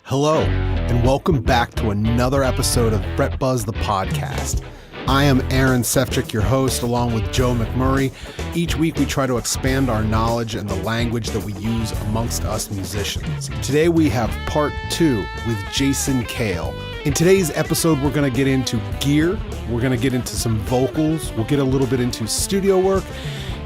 Hello, and welcome back to another episode of Fret Buzz the Podcast. I am Aaron Sefcik, your host, along with Joe McMurray. Each week we try to expand our knowledge and the language that we use amongst us musicians. Today we have part 2 with Jason Cale. In today's episode, we're going to get into gear, we're going to get into some vocals, we'll get a little bit into studio work,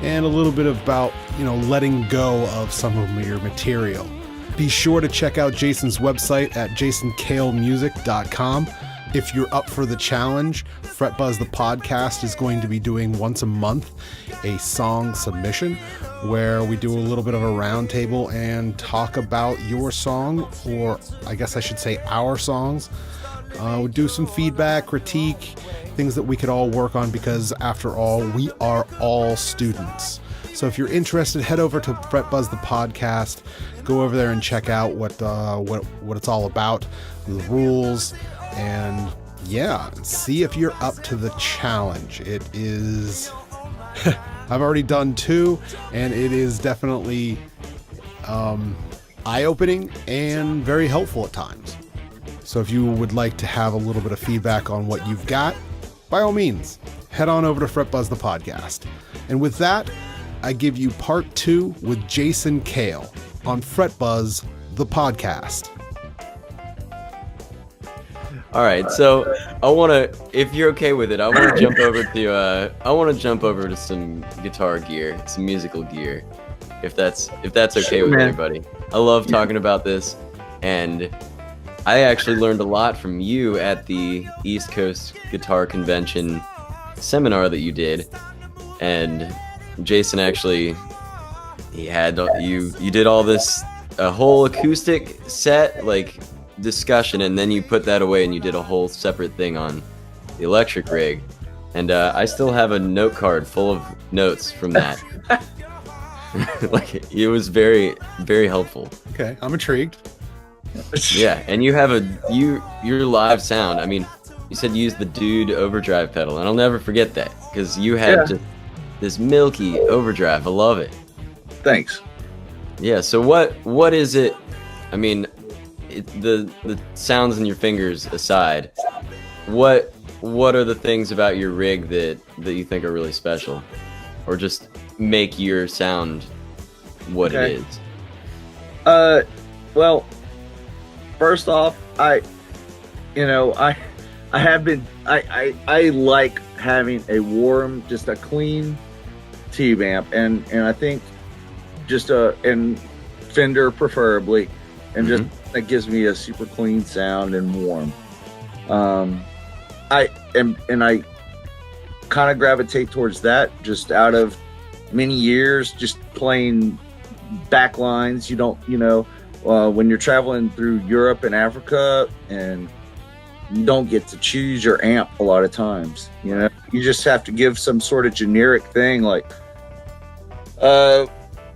and a little bit about, letting go of some of your material. Be sure to check out Jason's website at jasoncalemusic.com. If you're up for the challenge, Fret Buzz the Podcast is going to be doing once a month a song submission where we do a little bit of a roundtable and talk about your song, or I guess I should say our songs. We'll do some feedback, critique, things that we could all work on because after all, we are all students. So if you're interested, head over to Fret Buzz the Podcast. Go over there and check out what it's all about, the rules, and see if you're up to the challenge. It is, I've already done 2, and it is definitely eye-opening and very helpful at times. So if you would like to have a little bit of feedback on what you've got, by all means, head on over to Fret Buzz the Podcast. And with that, I give you part 2 with Jason Cale on Fret Buzz the Podcast. All right, so I want to, if you're okay with it, I want to jump over to some guitar gear, some musical gear, if that's okay with everybody. I love talking about this, and I actually learned a lot from you at the East Coast Guitar Convention seminar that you did, and Jason actually, you did all this, a whole acoustic set, like, discussion, and then you put that away and you did a whole separate thing on the electric rig, and I still have a note card full of notes from that. Like, it was very, very helpful. Okay, I'm intrigued. Yeah, and you have your live sound. I mean, you said use the Dude overdrive pedal, and I'll never forget that because you had just this milky overdrive. I love it. Thanks. Yeah. So what is it? I mean, the sounds in your fingers aside, what are the things about your rig that you think are really special, or just make your sound what it is? Well, first off, I like having a warm, just a clean tube amp, and I think just and Fender preferably, and just that gives me a super clean sound and warm. I kind of gravitate towards that just out of many years just playing back lines. You don't, when you're traveling through Europe and Africa, and you don't get to choose your amp a lot of times, you just have to give some sort of generic thing like,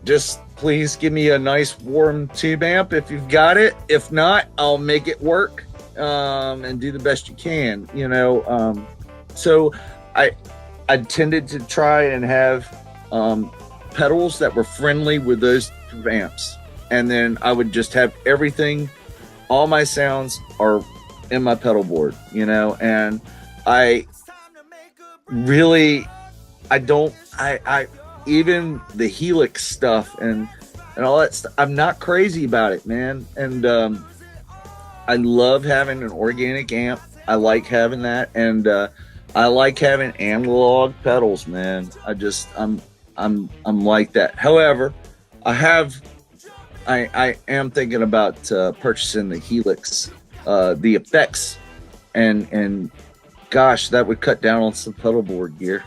just please give me a nice warm tube amp if you've got it. If not, I'll make it work, and do the best you can, so I tended to try and have pedals that were friendly with those amps, and then I would just have everything, all my sounds are in my pedal board, and I even the Helix stuff and all that stuff, I'm not crazy about it, man. And I love having an organic amp. I like having that, and I like having analog pedals, man. I'm like that. However, I am thinking about purchasing the Helix, the effects, and gosh, that would cut down on some pedal board gear.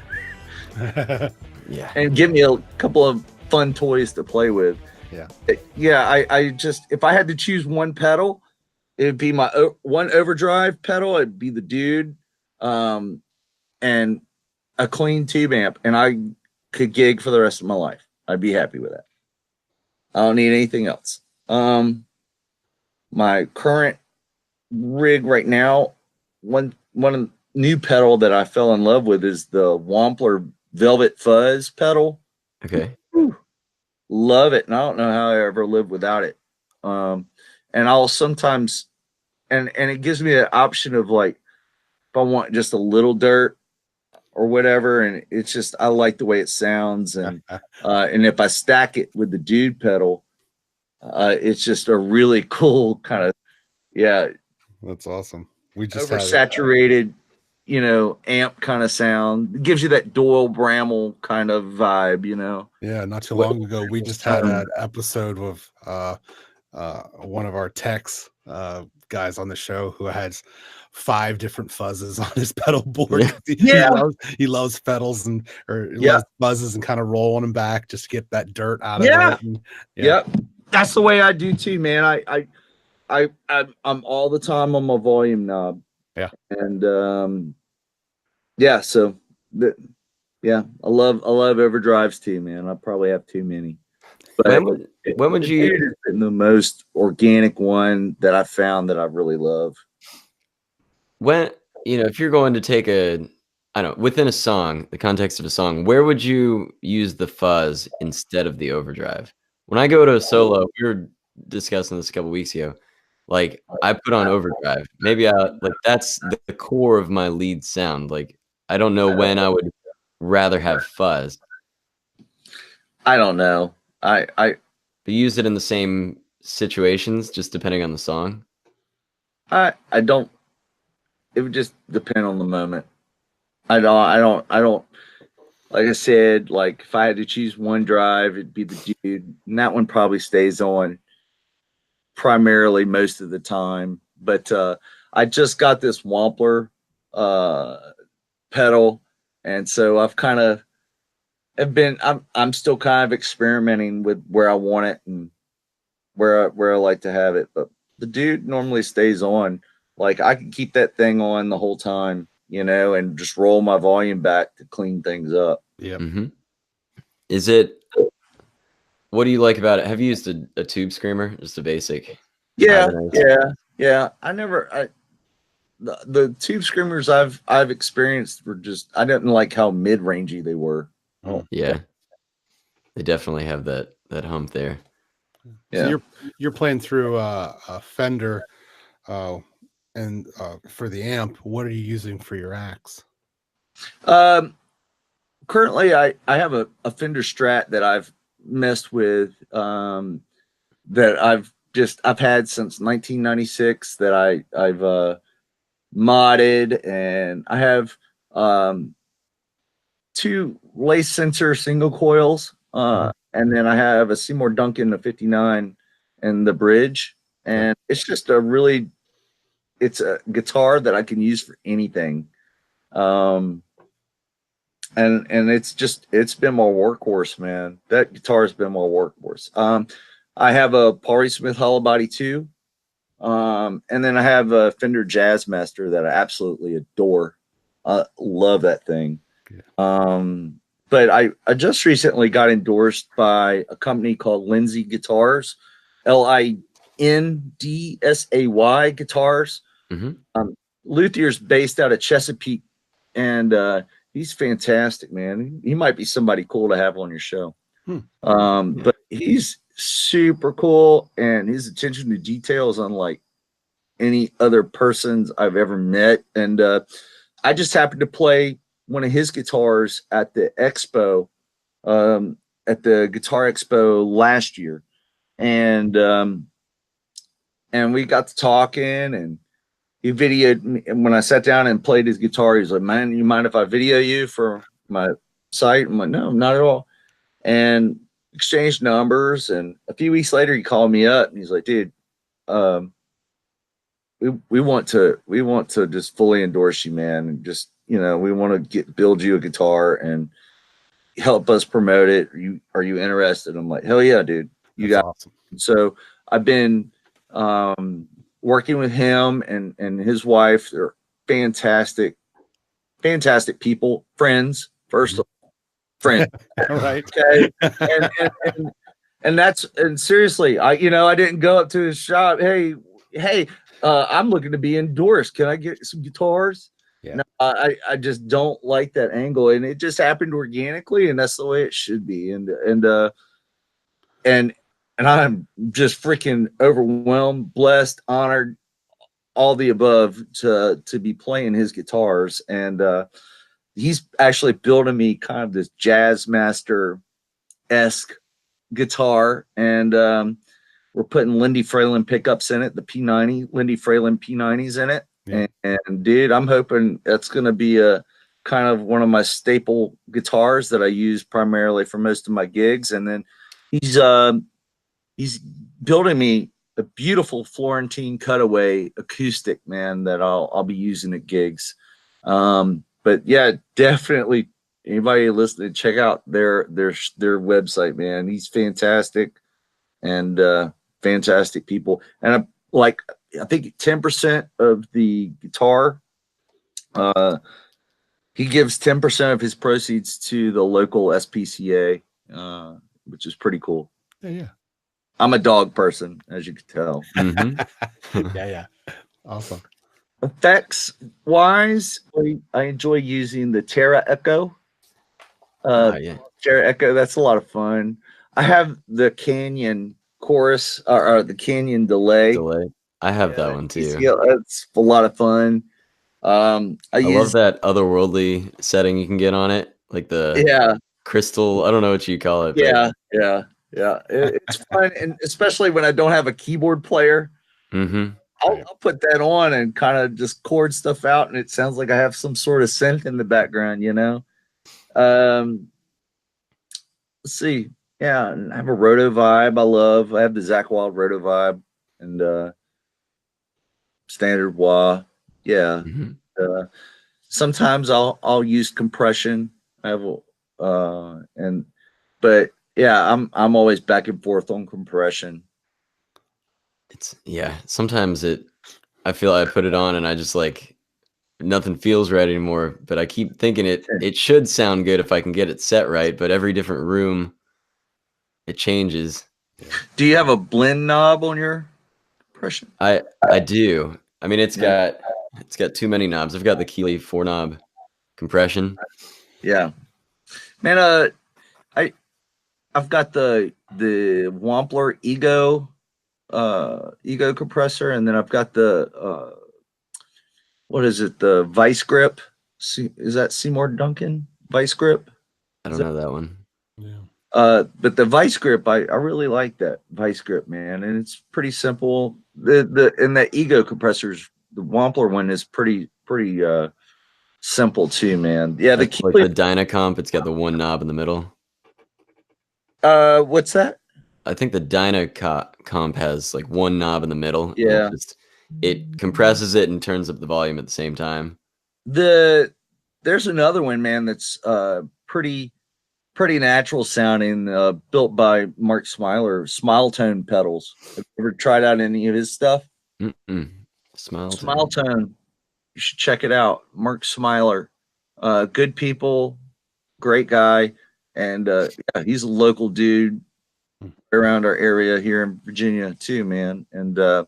Yeah, and give me a couple of fun toys to play with. I just, if I had to choose one pedal, it'd be my one overdrive pedal. It'd be the Dude, and a clean tube amp, and I could gig for the rest of my life. I'd be happy with that. I don't need anything else. My current rig right now, one new pedal that I fell in love with is the Wampler Velvet Fuzz pedal. Okay. Whew. love it, and I don't know how I ever lived without it. And I'll sometimes, and it gives me an option of like, if I want just a little dirt or whatever, and it's just, I like the way it sounds, and if I stack it with the dude pedal, it's just a really cool kind of, That's awesome. We just oversaturated, amp kind of sound. It gives you that Doyle Bramall kind of vibe, Yeah, not too long ago, we just had an episode with one of our techs guys on the show who has 5 different fuzzes on his pedal board. He loves pedals loves fuzzes and kind of rolling them back just to get that dirt out of it. And, that's the way I do too, man. I'm all the time on my volume knob. Yeah. And so I love overdrives too, man. I probably have too many. But when would you the most organic one that I found that I really love? When if you're going to take within a song, the context of a song, where would you use the fuzz instead of the overdrive? When I go to a solo, we were discussing this a couple weeks ago. Like I put on overdrive. Maybe that's the core of my lead sound. Like I don't know when I would rather have fuzz. I don't know. I use it in the same situations, just depending on the song. I don't. It would just depend on the moment. I don't. Like I said, like if I had to choose one drive, it'd be the dude, and that one probably stays on primarily most of the time. But I just got this Wampler pedal, and so I'm still kind of experimenting with where I want it and where I like to have it. But the dude normally stays on. Like I can keep that thing on the whole time, and just roll my volume back to clean things up. Yeah. Mm-hmm. What do you like about it? Have you used a tube screamer? Just a basic. Yeah. The tube screamers I've experienced were just, I didn't like how mid-rangey they were. Oh yeah. They definitely have that hump there. Yeah. So you're playing through a Fender and for the amp, what are you using for your axe? Currently I have a Fender Strat that I've messed with that I've had since 1996 that I've modded, and I have 2 lace sensor single coils, and then I have a Seymour Duncan, a 59, and the bridge, and it's just it's a guitar that I can use for anything. And it's been my workhorse, man. That guitar has been my workhorse. I have a Paul Reed Smith hollow body too. And then I have a Fender Jazzmaster that I absolutely adore. I love that thing. But I just recently got endorsed by a company called Lindsay Guitars, LINDSAY Guitars. Mm-hmm. Luthier's based out of Chesapeake, and he's fantastic, man. He might be somebody cool to have on your show. But he's super cool, and his attention to detail is unlike any other persons I've ever met. And I just happened to play one of his guitars at the expo, at the Guitar Expo last year, and we got to talking, and he videoed me. And when I sat down and played his guitar, he's like, "Man, you mind if I video you for my site?" I'm like, "No, not at all." And exchanged numbers. And a few weeks later, he called me up and he's like, "Dude, we want to just fully endorse you, man. And just, we want to build you a guitar and help us promote it. Are you interested?" I'm like, "Hell yeah, dude. That's awesome." So I've been working with him and his wife. They're fantastic people, friends, first of all, friends. Right. Okay. And seriously, I didn't go up to his shop. Hey, I'm looking to be endorsed. Can I get some guitars? Yeah. No, I just don't like that angle, and it just happened organically, and that's the way it should be. And and I'm just freaking overwhelmed, blessed, honored, all the above to be playing his guitars. And he's actually building me kind of this jazz master-esque guitar. And we're putting Lindy Fralin pickups in it, the P90, Lindy Fralin P90s in it. Yeah. And dude, I'm hoping that's going to be a kind of one of my staple guitars that I use primarily for most of my gigs. And then he's building me a beautiful Florentine cutaway acoustic, man, that I'll be using at gigs. But yeah, definitely anybody listening, check out their website, man. He's fantastic and fantastic people. And I think 10% of the guitar, he gives 10% of his proceeds to the local SPCA, which is pretty cool. Yeah. I'm a dog person, as you can tell. Mm-hmm. Yeah. Awesome. Effects wise, I enjoy using the Terra Echo. Yeah. Terra Echo, that's a lot of fun. I have the Canyon chorus or the Canyon delay. I have that one too. Yeah, it's a lot of fun. I love that otherworldly setting you can get on it, like the crystal. I don't know what you call it. Yeah. It's fun, and especially when I don't have a keyboard player. Mm-hmm. I'll put that on and kind of just chord stuff out, and it sounds like I have some sort of synth in the background, you know. Let's see. Yeah, and I have a Roto vibe. I have the Zach Wild Roto vibe and standard wah. Yeah. Mm-hmm. Sometimes I'll use compression. I have but yeah, I'm always back and forth on compression. Sometimes I feel I put it on and I just like nothing feels right anymore, but I keep thinking it should sound good if I can get it set right, but every different room it changes. Do you have a blend knob on your compression? I do. I mean, it's got too many knobs. I've got the Keeley 4-knob compression. Yeah. Man, I've got the Wampler Ego compressor, and then I've got the what is it? The Vice Grip. Is that Seymour Duncan Vice Grip? I don't know that one. Yeah. But the Vice Grip, I really like that Vice Grip, man, and it's pretty simple. The Ego compressors, the Wampler one is pretty simple too, man. Yeah, like the Dynacomp, it's got the one knob in the middle. What's that? I think the Dynacomp has like one knob in the middle. Yeah. It compresses it and turns up the volume at the same time. There's another one, man, that's pretty natural sounding, built by Mark Smiler, Smile Tone pedals. Have you ever tried out any of his stuff? Smile Tone. You should check it out. Mark Smiler. Good people, great guy. And he's a local dude around our area here in Virginia too, man. And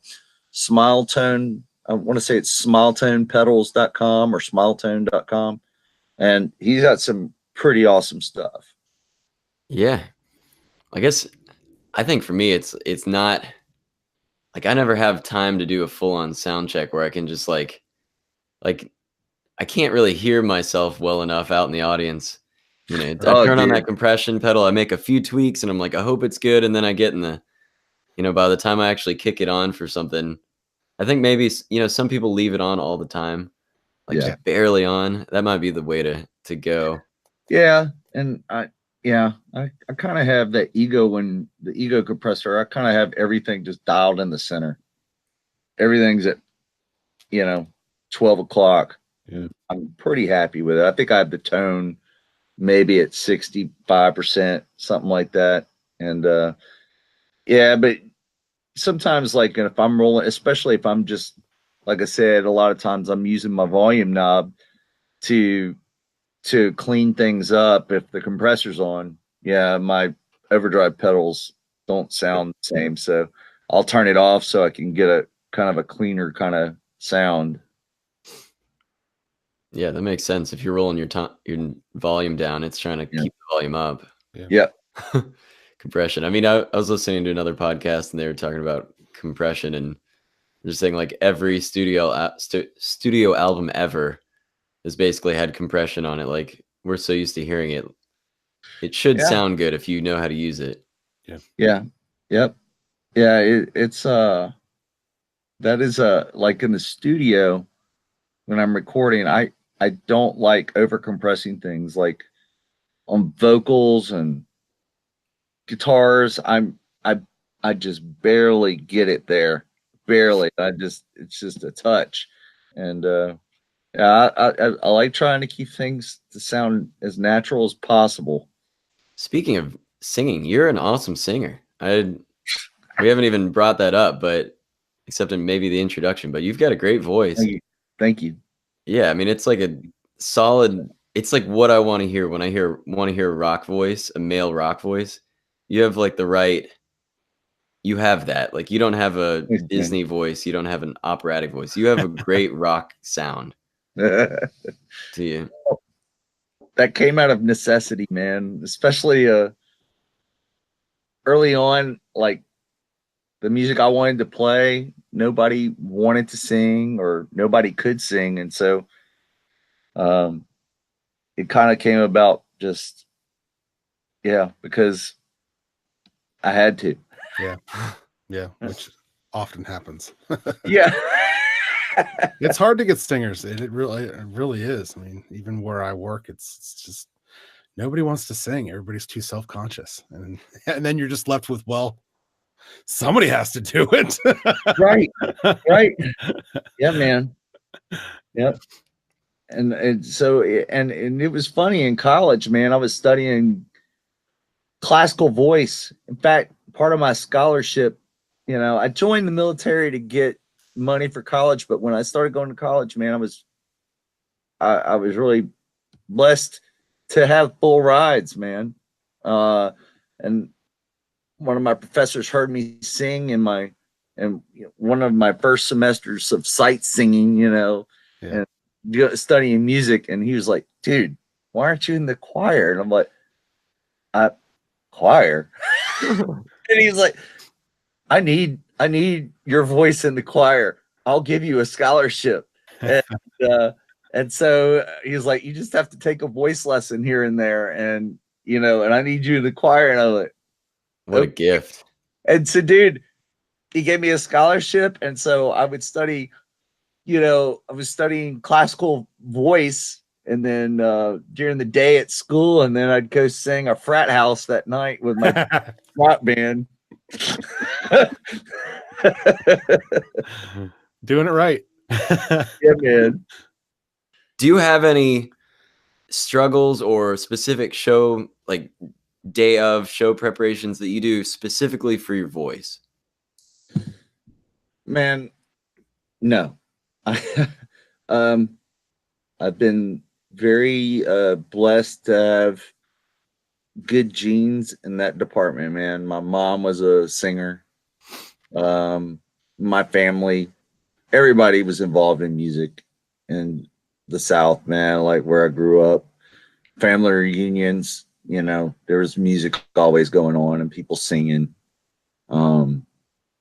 Smile Tone, I want to say it's smiletonepedals.com or smiletone.com. And he's got some pretty awesome stuff. Yeah. I think for me it's not like I never have time to do a full-on sound check where I can just like I can't really hear myself well enough out in the audience. You know, I turn on that compression pedal, I make a few tweaks and I'm like, I hope it's good, and then I get in the, you know, by the time I actually kick it on for something, I think maybe, you know, some people leave it on all the time, like just barely on. That might be the way to go. Yeah, and I kind of have that the Ego compressor. I kind of have everything just dialed in the center. Everything's at 12 o'clock. Yeah. I'm pretty happy with it. I think I have the tone maybe at 65%, something like that. And but sometimes, like, if I'm rolling, especially if I'm just, like I said, a lot of times I'm using my volume knob to clean things up. If the compressor's on, my overdrive pedals don't sound the same, so I'll turn it off so I can get a kind of a cleaner kind of sound. Yeah, that makes sense. If you're rolling your volume down, it's trying to keep the volume up. Yeah. Compression. I mean, I was listening to another podcast and they were talking about compression, and they're saying like every studio album ever has basically had compression on it. Like we're so used to hearing it. It should sound good if you know how to use it. Yeah. Yep. Yeah. It's that is like in the studio when I'm recording, I don't like over compressing things like on vocals and guitars. I just barely get it there. Barely. It's just a touch. And yeah, I like trying to keep things to sound as natural as possible. Speaking of singing, you're an awesome singer. We haven't even brought that up, but except in maybe the introduction, but you've got a great voice. Thank you. Yeah, I mean, it's like a solid, it's like what I want to hear when I want to hear a rock voice, a male rock voice. You have like you have that. Like you don't have a Disney voice, you don't have an operatic voice. You have a great rock sound to you. That came out of necessity, man, especially early on, like the music I wanted to play, nobody wanted to sing or nobody could sing. And so it kind of came about just, because I had to. Yeah. Yeah. Which often happens. Yeah. It's hard to get singers. It really is. I mean, even where I work, it's just nobody wants to sing. Everybody's too self-conscious. And then you're just left with, well, somebody has to do it. Right. Yeah, man. Yep. And so and it was funny in college, man. I was studying classical voice. In fact, part of my scholarship, I joined the military to get money for college, but when I started going to college, man, I was really blessed to have full rides, man. And one of my professors heard me sing in one of my first semesters of sight singing, and studying music. And he was like, dude, why aren't you in the choir? And I'm like, choir? And he's like, I need your voice in the choir. I'll give you a scholarship. And so he's like, you just have to take a voice lesson here and there. And, and I need you in the choir. And I was like, what a gift. And so, dude, he gave me a scholarship. And so I would study, I was studying classical voice. And then during the day at school, and then I'd go sing a frat house that night with my rock band. Doing it right. Yeah, man. Do you have any struggles or specific show, like day of show preparations that you do specifically for your voice? Man, no. I've been very blessed to have good genes in that department, man. My mom was a singer. My family, everybody was involved in music in the South, man, like where I grew up. Family reunions, there was music always going on and people singing.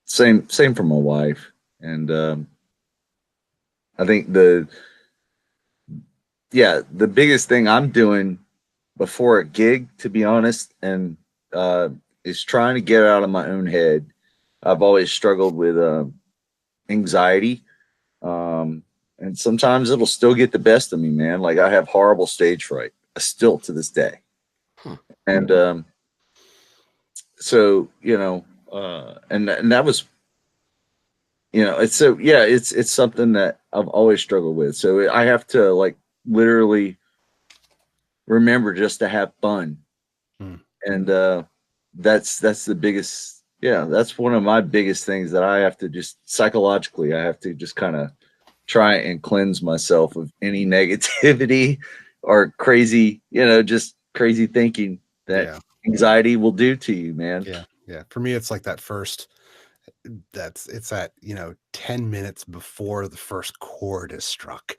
Same for my wife. And I think the biggest thing I'm doing before a gig, to be honest, and is trying to get out of my own head. I've always struggled with anxiety. And sometimes it'll still get the best of me, man. Like I have horrible stage fright still to this day. And so, and that was, it's something that I've always struggled with. So I have to like literally remember just to have fun. And that's the biggest, that's one of my biggest things that I have to just psychologically, I have to just kind of try and cleanse myself of any negativity or crazy, just crazy thinking that anxiety will do to you, man. Yeah. For me, it's like that first, it's that 10 minutes before the first chord is struck.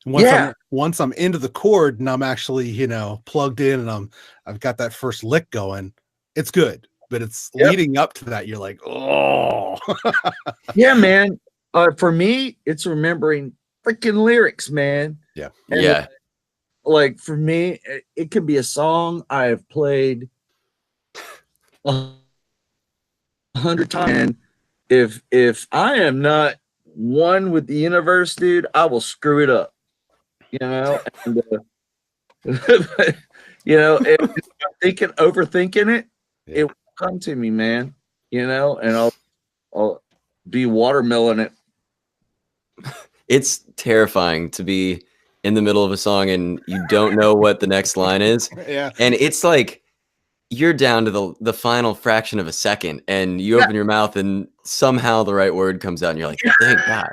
Once I'm into the chord and I'm actually plugged in and I've got that first lick going, it's good. but it's leading up to that. You're like, oh, yeah, man. For me, it's remembering freaking lyrics, man. Yeah. And Yeah. like for me, it could be a song I have played 100 times. And if I am not one with the universe, dude, I will screw it up. You know, and, you know, if I'm overthinking it, it will come to me, man. You know, and I'll be watermelon it. It's terrifying to be in the middle of a song and you don't know what the next line is. Yeah. And it's like you're down to the final fraction of a second and you open your mouth and somehow the right word comes out and you're like, thank God.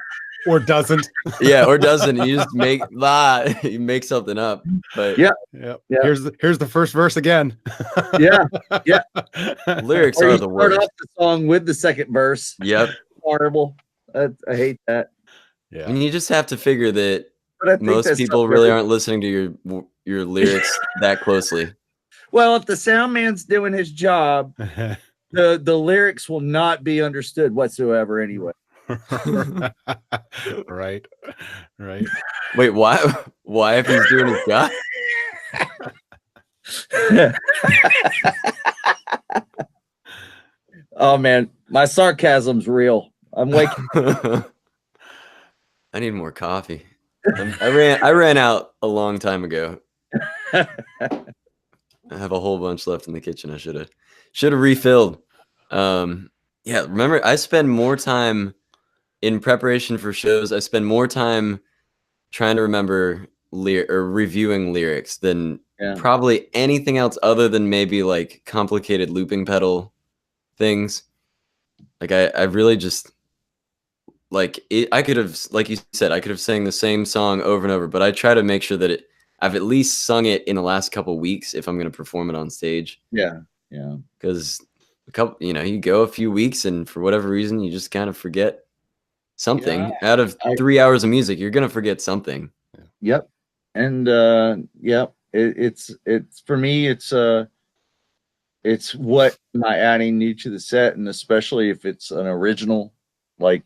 Or doesn't. Yeah, or doesn't. You just you make something up. But yeah. Here's the first verse again. Yeah. Lyrics or are you the start worst. off the song with the second verse. Yep. Horrible. I hate that. Yeah. And you just have to figure that But I think most that's people really aren't listening to your lyrics that closely. Well, if the sound man's doing his job, the lyrics will not be understood whatsoever anyway. Right. Wait, why if he's doing his job? Oh man, my sarcasm's real. I'm waking. I need more coffee. I ran out a long time ago. I have a whole bunch left in the kitchen. I should have refilled. Yeah, remember I spend more time in preparation for shows. I spend more time trying to remember or reviewing lyrics than probably anything else other than maybe like complicated looping pedal things. Like I really just like it, I could have, like you said, I could have sang the same song over and over, but I try to make sure that I've at least sung it in the last couple of weeks if I'm going to perform it on stage. Yeah. Because you go a few weeks and for whatever reason you just kind of forget something. Out of 3 hours of music, you're gonna forget something. Yep. And it's for me, it's what am I adding new to the set, and especially if it's an original. Like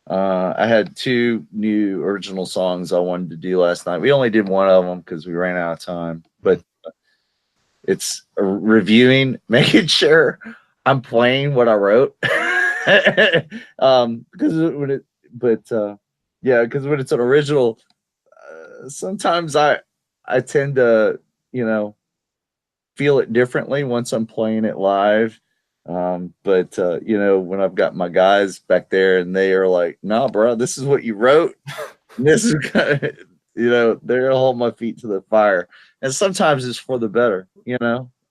I had 2 new original songs I wanted to do last night. We only did one of them because we ran out of time, but it's reviewing, making sure I'm playing what I wrote. Because when it's an original, sometimes I tend to, feel it differently once I'm playing it live. When I've got my guys back there and they are like, "Nah, bro, this is what you wrote." And this is kind of, they're gonna hold my feet to the fire. And sometimes it's for the better.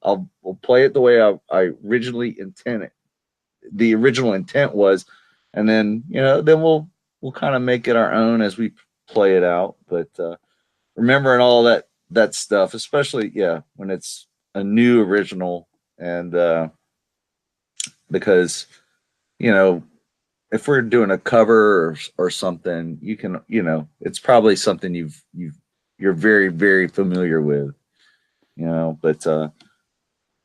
I'll play it the way I originally intended. The original intent was, and then then we'll kind of make it our own as we play it out. But remembering all that stuff, especially when it's a new original, and because if we're doing a cover or something, you can it's probably something you're very, very familiar with, but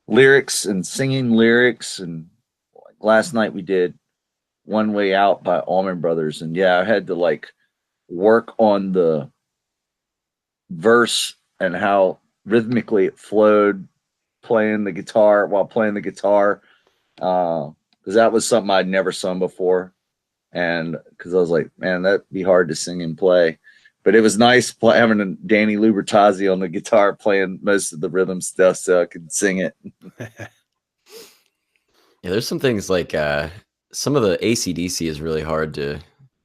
lyrics and singing lyrics. And last night we did One Way Out by Allman Brothers, and I had to work on the verse and how rhythmically it flowed playing the guitar, because that was something I'd never sung before, and because I was like, man, that'd be hard to sing and play. But it was nice having Danny Lubertazzi on the guitar playing most of the rhythm stuff so I could sing it. Yeah, there's some things like some of the AC/DC is really hard to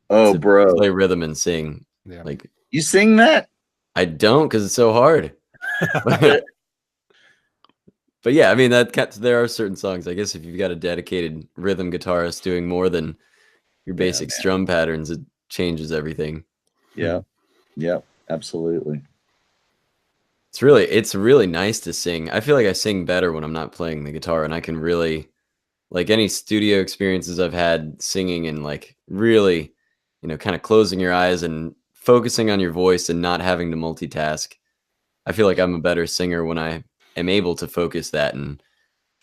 play rhythm and sing. Yeah. Like, you sing that? I don't, because it's so hard. But yeah, I mean, there are certain songs, I guess, if you've got a dedicated rhythm guitarist doing more than your basic strum patterns, it changes everything. Yeah. Yeah, absolutely. It's really nice to sing. I feel like I sing better when I'm not playing the guitar, and I can really, like, any studio experiences I've had singing and really, kind of closing your eyes and focusing on your voice and not having to multitask. I feel like I'm a better singer when I am able to focus that and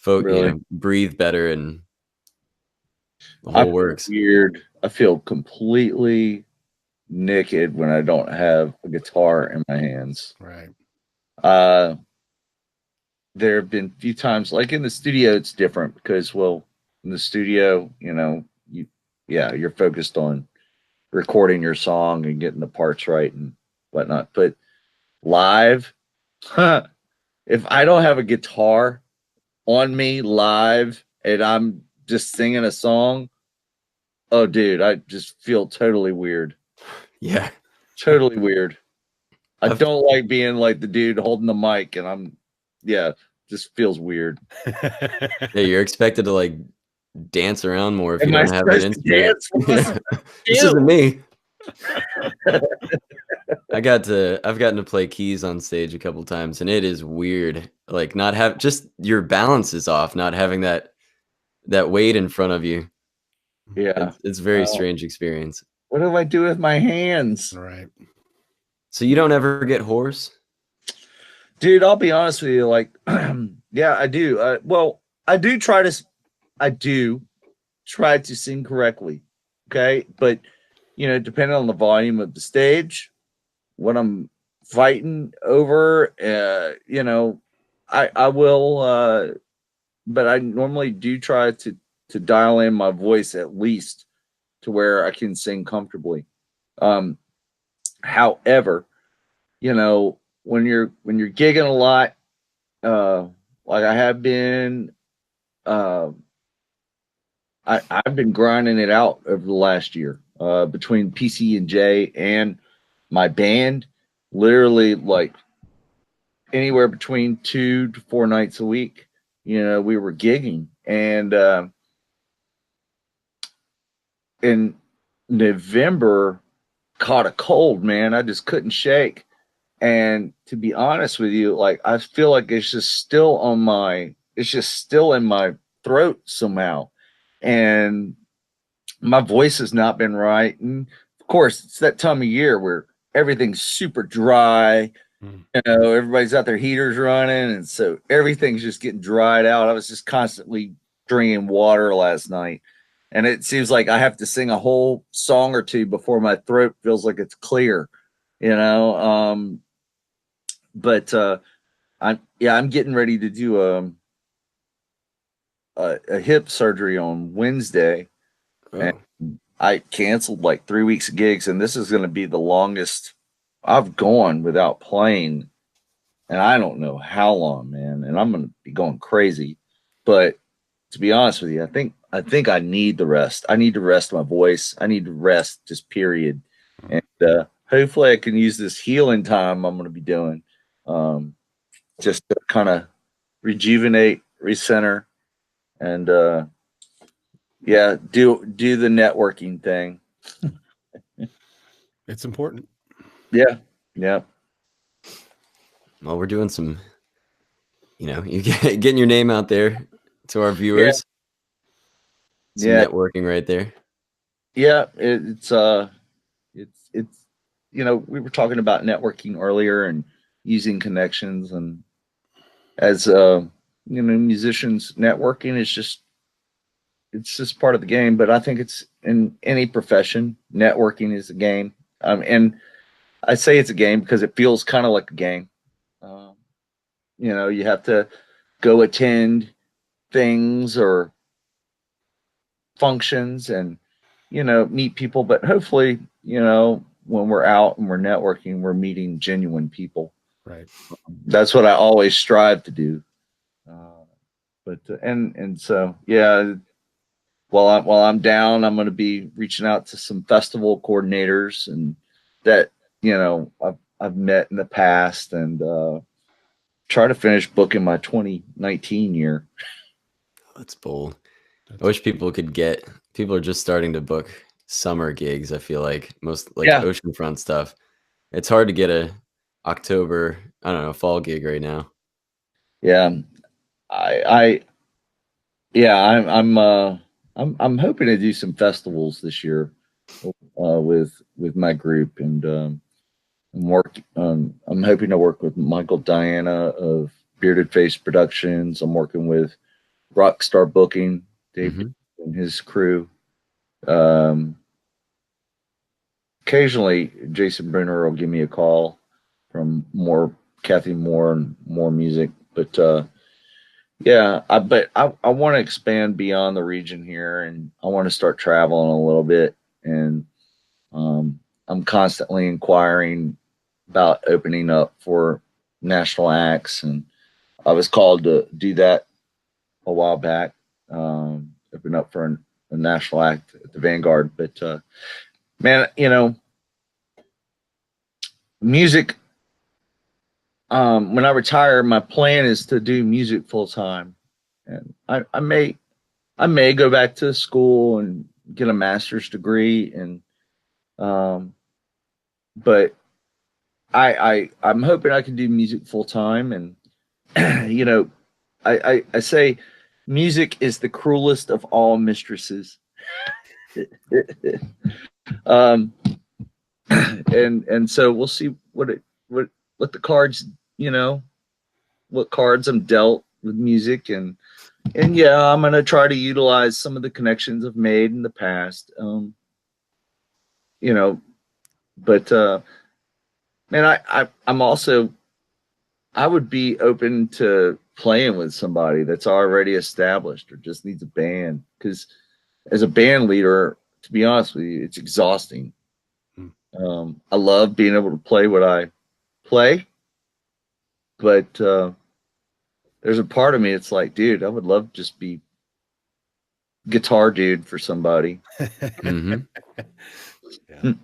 breathe better, and the I whole feel works. weird. I feel completely naked when I don't have a guitar in my hands. Right. There have been a few times, like in the studio, it's different because, well, in the studio, you're focused on recording your song and getting the parts right and whatnot. But live, if I don't have a guitar on me live and I'm just singing a song, oh, dude, I just feel totally weird. Yeah. Totally weird. I don't like being like the dude holding the mic and just feels weird. Yeah, you're expected to like dance around more if Am you I don't have an supposed to instrument. dance? This isn't me. I've gotten to play keys on stage a couple times, and it is weird. Like not have just your balance is off, not having that weight in front of you. Yeah. It's a very strange experience. What do I do with my hands? Right. So you don't ever get hoarse? Dude, I'll be honest with you. Like, yeah, I do. I do try to sing correctly. Okay. But, depending on the volume of the stage, what I'm fighting over, I will, but I normally do try to dial in my voice at least to where I can sing comfortably. However, when you're gigging a lot, like I have been, I've been grinding it out over the last year, between PC and J and my band, literally like anywhere between 2 to 4 nights a week. We were gigging, and in November caught a cold, man. I just couldn't shake. And to be honest with you, like I feel like it's just still in my throat somehow. And my voice has not been right. And of course, it's that time of year where everything's super dry. Everybody's got their heaters running, and so everything's just getting dried out. I was just constantly drinking water last night, and it seems like I have to sing a whole song or two before my throat feels like it's clear, but I'm getting ready to do a hip surgery on Wednesday. And I canceled like 3 weeks of gigs, and this is going to be the longest I've gone without playing, and I don't know how long, man. And I'm going to be going crazy. But to be honest with you, I think I need the rest. I need to rest my voice. I need to rest, just period. And hopefully, I can use this healing time I'm going to be doing, just to kind of rejuvenate, recenter, and do the networking thing. It's important. Yeah. Well, we're doing some, you're getting your name out there to our viewers. Some networking right there. Yeah, it's we were talking about networking earlier and using connections, and as musicians, networking is just part of the game. But I think it's in any profession, networking is a game. And I say it's a game because it feels kind of like a game. You have to go attend things or functions and, meet people. But hopefully, when we're out and we're networking, we're meeting genuine people. Right. That's what I always strive to do. So, yeah, while I'm down, I'm going to be reaching out to some festival coordinators and that, I've met in the past, and try to finish booking my 2019 year. That's bold. I wish people are just starting to book summer gigs. I feel like most oceanfront stuff. It's hard to get a October, fall gig right now. Yeah. I'm hoping to do some festivals this year, with my group, and I'm hoping to work with Michael Diana of Bearded Face Productions. I'm working with Rockstar Booking, Dave Mhm. and his crew. Occasionally, Jason Bruner will give me a call from Kathy Moore and More Music. But yeah, I want to expand beyond the region here, and I want to start traveling a little bit. And I'm constantly inquiring about opening up for national acts, and I was called to do that a while back, open up for a national act at the Vanguard. But man, music. When I retire, my plan is to do music full time, and I may go back to school and get a master's degree, and but I'm hoping I can do music full time. And I say music is the cruelest of all mistresses. And so we'll see what the cards, what cards I'm dealt with music. And yeah, I'm going to try to utilize some of the connections I've made in the past. But man, I'm also, I would be open to playing with somebody that's already established or just needs a band. Because as a band leader, to be honest with you, it's exhausting. I love being able to play what I play, but there's a part of me it's like, dude, I would love to just be guitar dude for somebody. Mhm. Yeah.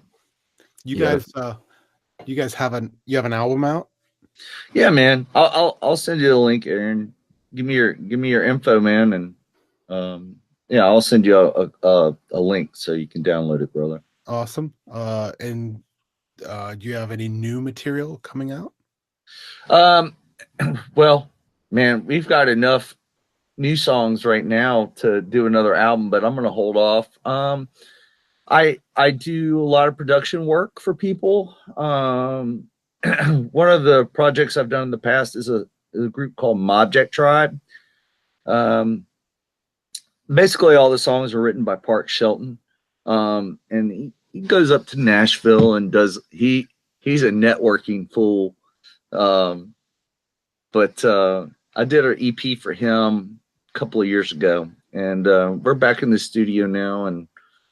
You guys have an album out? Yeah, man. I'll send you the link, Aaron. Give me your info, man, and yeah, I'll send you a link so you can download it, brother. Awesome. And do you have any new material coming out? Well, man, we've got enough new songs right now to do another album, but I'm gonna hold off. I do a lot of production work for people. One of the projects I've done in the past is a group called Mobject Tribe. Basically, all the songs are written by Park Shelton, and he goes up to Nashville and does he's a networking fool. But I did an EP for him a couple of years ago, and we're back in the studio now, and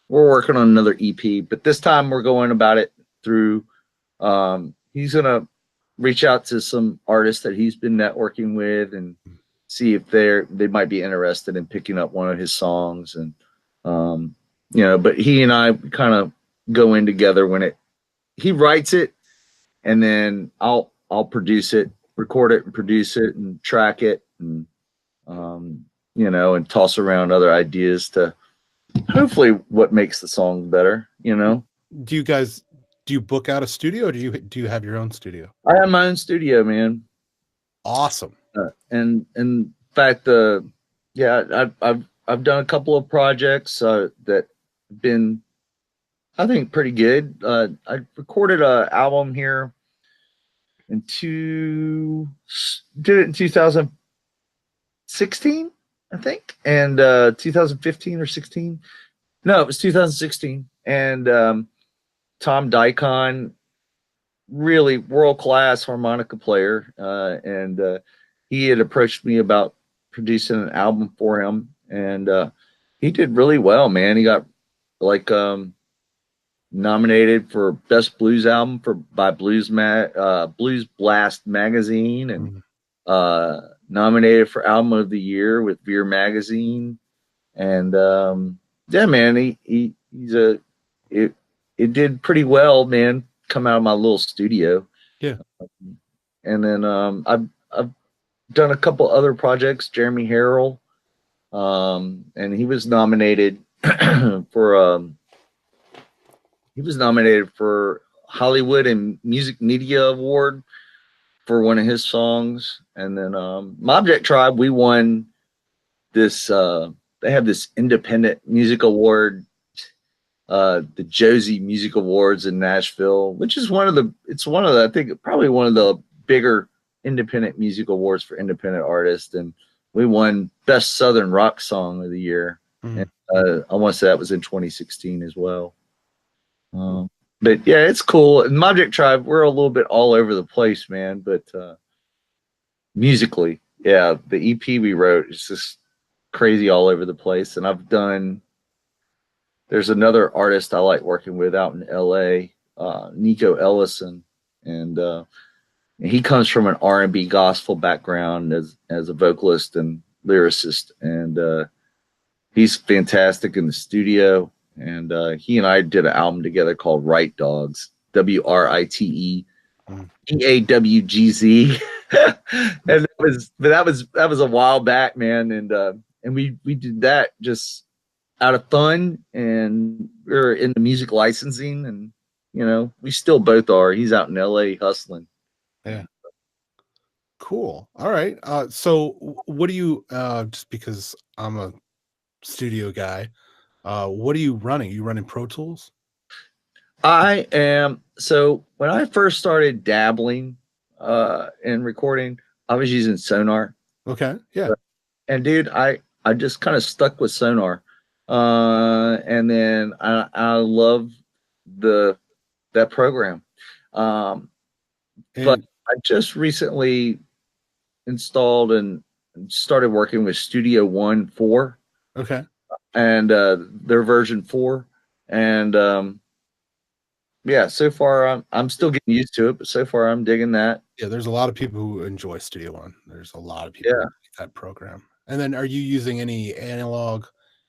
we're working on another EP. But this time we're going about it through. He's gonna reach out to some artists that he's been networking with and see if they might be interested in picking up one of his songs. And but he and I kind of go in together when he writes it, and then I'll produce it, record it, and produce it, and track it, and and toss around other ideas to hopefully what makes the song better. Do you book out a studio, or do you have your own studio? I have my own studio, man. Awesome. And in fact, yeah, I've done a couple of projects that have been, I think, pretty good. I recorded an album here did it in 2016, I think, and 2015 or 16. No, it was 2016. And Tom Dicon, really world-class harmonica player, and he had approached me about producing an album for him, and he did really well, man. He got nominated for Best Blues Album by Blues Blast magazine, and nominated for Album of the Year with Veer magazine. And yeah, man, it did pretty well, man. Come out of my little studio. Yeah. And then I've done a couple other projects. Jeremy Harrell, and he was nominated for Hollywood and Music Media Award for one of his songs. And then Mobject Tribe, we won this. They have this independent music award, the Josie Music Awards in Nashville, which is I think probably one of the bigger independent music awards for independent artists. And we won Best Southern Rock Song of the Year. Mm. And, I want to say that was in 2016 as well. But yeah, it's cool. And Object Tribe, we're a little bit all over the place, man. But musically, yeah, the EP we wrote is just crazy all over the place. And there's another artist I like working with out in LA, Nico Ellison, and he comes from an R&B gospel background as a vocalist and lyricist, and he's fantastic in the studio. And he and I did an album together called Right Dogs, WRITE DAWGZ. And that was a while back, man. And we did that just out of fun, and we were into music licensing, and we still both are. He's out in LA hustling. Yeah. Cool. All right. So what do you just because I'm a studio guy, what are you running? Are you running Pro Tools? I am. So when I first started dabbling in recording, I was using Sonar. Okay. Yeah. And dude, I just kind of stuck with Sonar. And then I love that program. But I just recently installed and started working with Studio One 4. Okay. And their version 4. And yeah, so far I'm still getting used to it, but so far I'm digging that. Yeah, there's a lot of people who enjoy Studio One. There's a lot of people who like that program. And then are you using any analog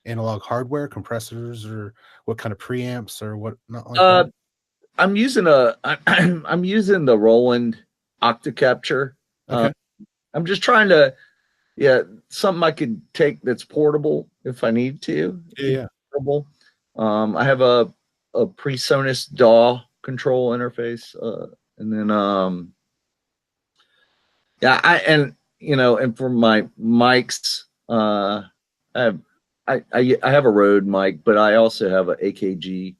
hardware, compressors, or what kind of preamps or what not like that? I'm using I'm using the Roland Octacapture. Okay. I'm just trying to something I could take that's portable if I need to. Yeah. Portable. I have a PreSonus DAW control interface, and then and for my mics, I have a Rode mic, but I also have a AKG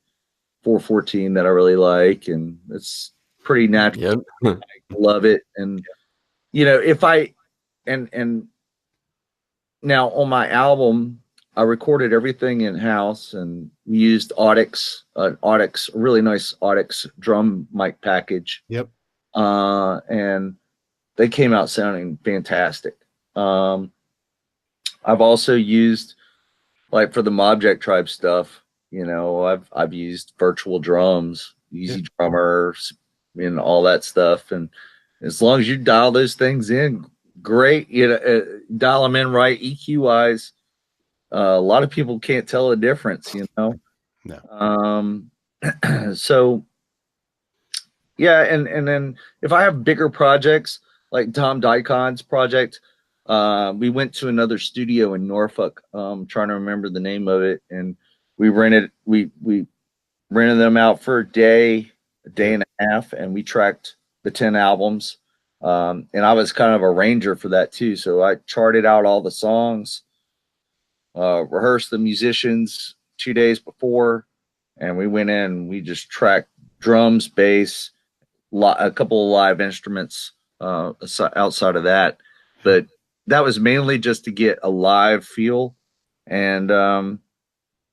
414 that I really like, and it's pretty natural. Yep. I love it. And if I and now on my album, I recorded everything in house, and we used Audix, a really nice Audix drum mic package. Yep. And they came out sounding fantastic. I've also used, like, for the Object Tribe stuff, I've used virtual drums, Easy Drummer, and all that stuff. And as long as you dial those things in, great. Dial them in right, EQ wise. A lot of people can't tell the difference, No. So yeah, and then if I have bigger projects like Tom Dykon's project, we went to another studio in Norfolk. Trying to remember the name of it, and we rented them out for a day and a half, and we tracked the 10 albums. And I was kind of a arranger for that too, so I charted out all the songs, rehearsed the musicians 2 days before, and we went in and we just tracked drums, bass, a couple of live instruments outside of that. But that was mainly just to get a live feel, and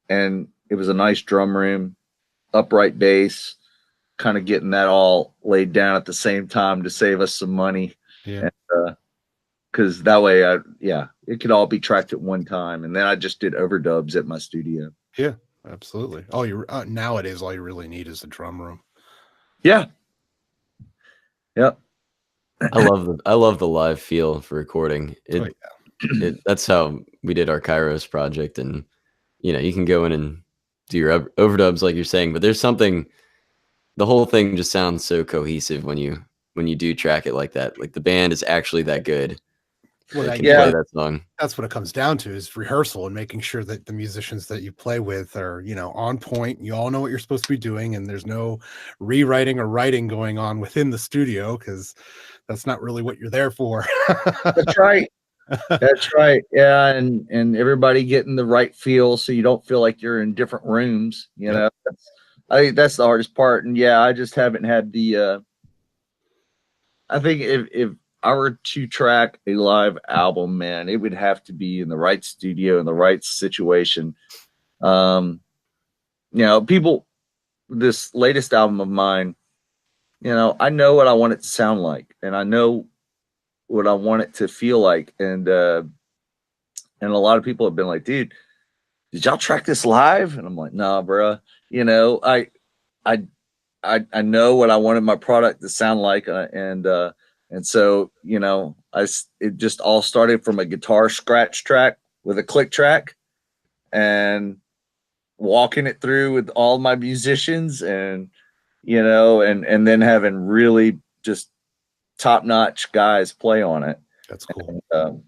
it was a nice drum room, upright bass, kind of getting that all laid down at the same time to save us some money. Yeah. Because that way, it could all be tracked at one time, and then I just did overdubs at my studio. Yeah, absolutely. Nowadays, all you really need is a drum room. Yeah. Yep. I love the live feel for recording. That's how we did our Kairos project, and you can go in and do your overdubs like you're saying, but there's something. The whole thing just sounds so cohesive when you do track it like that. Like the band is actually that good. Well, play that song. That's what it comes down to, is rehearsal and making sure that the musicians that you play with are, on point. You all know what you're supposed to be doing, and there's no rewriting or writing going on within the studio, because that's not really what you're there for. That's right. That's right. Yeah, and everybody getting the right feel, so you don't feel like you're in different rooms. I think that's the hardest part. And yeah, I just haven't had the. I think if I were to track a live album, man, it would have to be in the right studio, in the right situation. People, this latest album of mine, I know what I want it to sound like, and I know what I want it to feel like. And a lot of people have been like, dude, did y'all track this live? And I'm like, nah, bro. I know what I wanted my product to sound like. And so, it just all started from a guitar scratch track with a click track and walking it through with all my musicians and then having really just top-notch guys play on it. That's cool. And,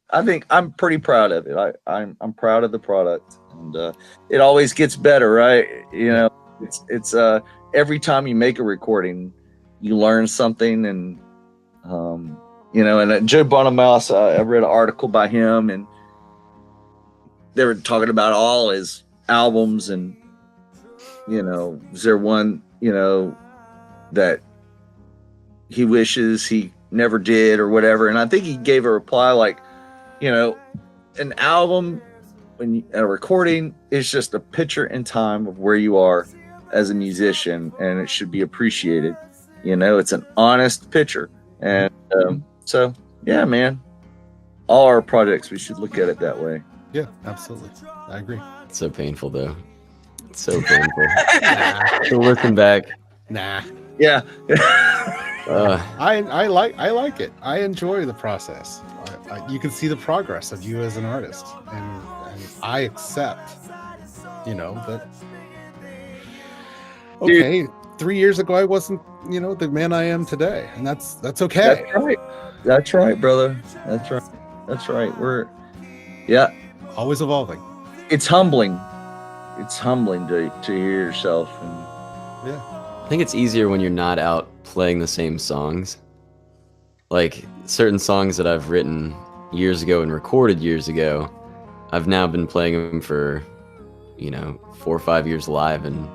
I think I'm pretty proud of it. I'm proud of the product, and it always gets better, right? It's every time you make a recording, you learn something, and and Joe Bonamassa, I read an article by him, and they were talking about all his albums, and is there one that he wishes he never did or whatever? And I think he gave a reply like, an album, a recording is just a picture in time of where you are as a musician, and it should be appreciated. It's an honest picture. And so, yeah, man, all our projects, we should look at it that way. Yeah, absolutely. I agree. It's so painful, though. It's so painful. To listen back. Nah. Yeah. I like it. I enjoy the process. You can see the progress of you as an artist, and I accept, that. Okay, dude, 3 years ago I wasn't, the man I am today, and that's okay. That's right. That's right, brother. That's right. We're always evolving. It's humbling. It's humbling to hear yourself, and I think it's easier when you're not out playing the same songs. Like certain songs that I've written years ago and recorded years ago, I've now been playing them for 4 or 5 years live, and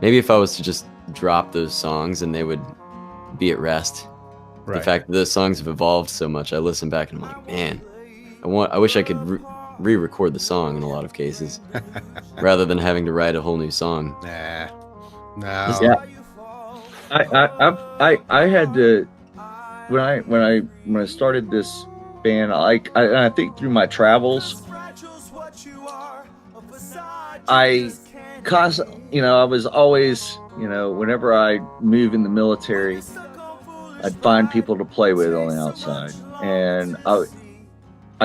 maybe if I was to just drop those songs and they would be at rest. Right. The fact that those songs have evolved so much, I listen back and I'm like, man, I wish I could re-record the song in a lot of cases, rather than having to write a whole new song. Nah, no. Yeah. I had to when I started this band, I think through my travels, I was always, whenever I move in the military, I'd find people to play with on the outside, and I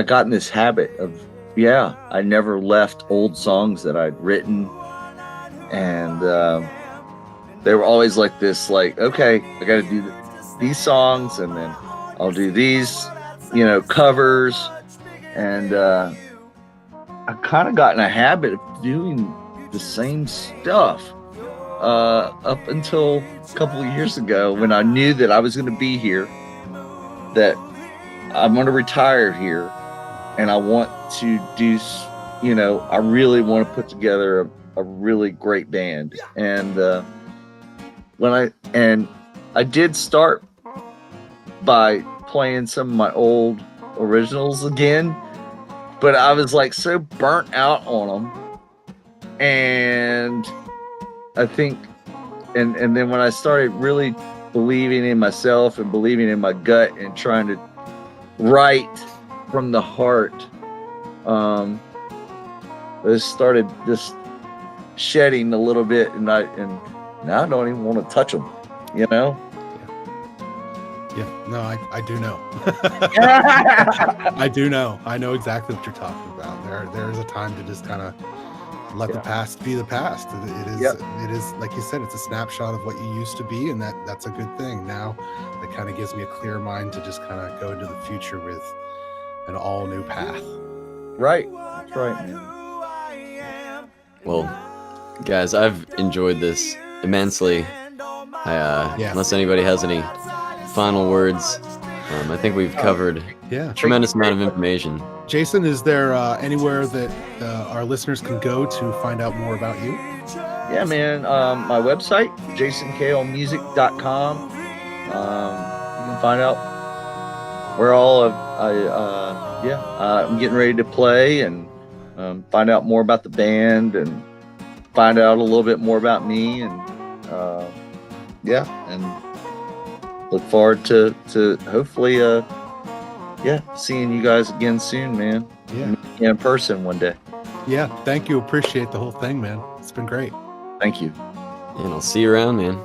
got in this habit of I never left old songs that I'd written, and they were always like this, like, okay, I got to do these songs, and then I'll do these, covers, and I kind of got in a habit of doing the same stuff up until a couple of years ago, when I knew that I was going to be here, that I'm going to retire here, and I want to do, I really want to put together a really great band. And I did start by playing some of my old originals again, but I was like so burnt out on them. And I think, and then when I started really believing in myself and believing in my gut and trying to write from the heart, I started just shedding a little bit, and now I don't even want to touch them, Yeah, no, I do know. I do know. I know exactly what you're talking about. There is a time to just kind of let the past be the past. It is, like you said, it's a snapshot of what you used to be, and that's a good thing. Now that kind of gives me a clear mind to just kind of go into the future with an all new path. Right. That's right, man. Well, guys, I've enjoyed this immensely. Unless anybody has any final words, I think we've covered a tremendous amount of information. Jason, is there anywhere that our listeners can go to find out more about you? Yeah, man. My website, jasoncalemusic.com. You and find out where all of I'm getting ready to play, and find out more about the band, and find out a little bit more about me, and and look forward to hopefully seeing you guys again soon, man. Yeah. In person one day. Yeah, thank you. Appreciate the whole thing, man. It's been great. Thank you. And I'll see you around, man.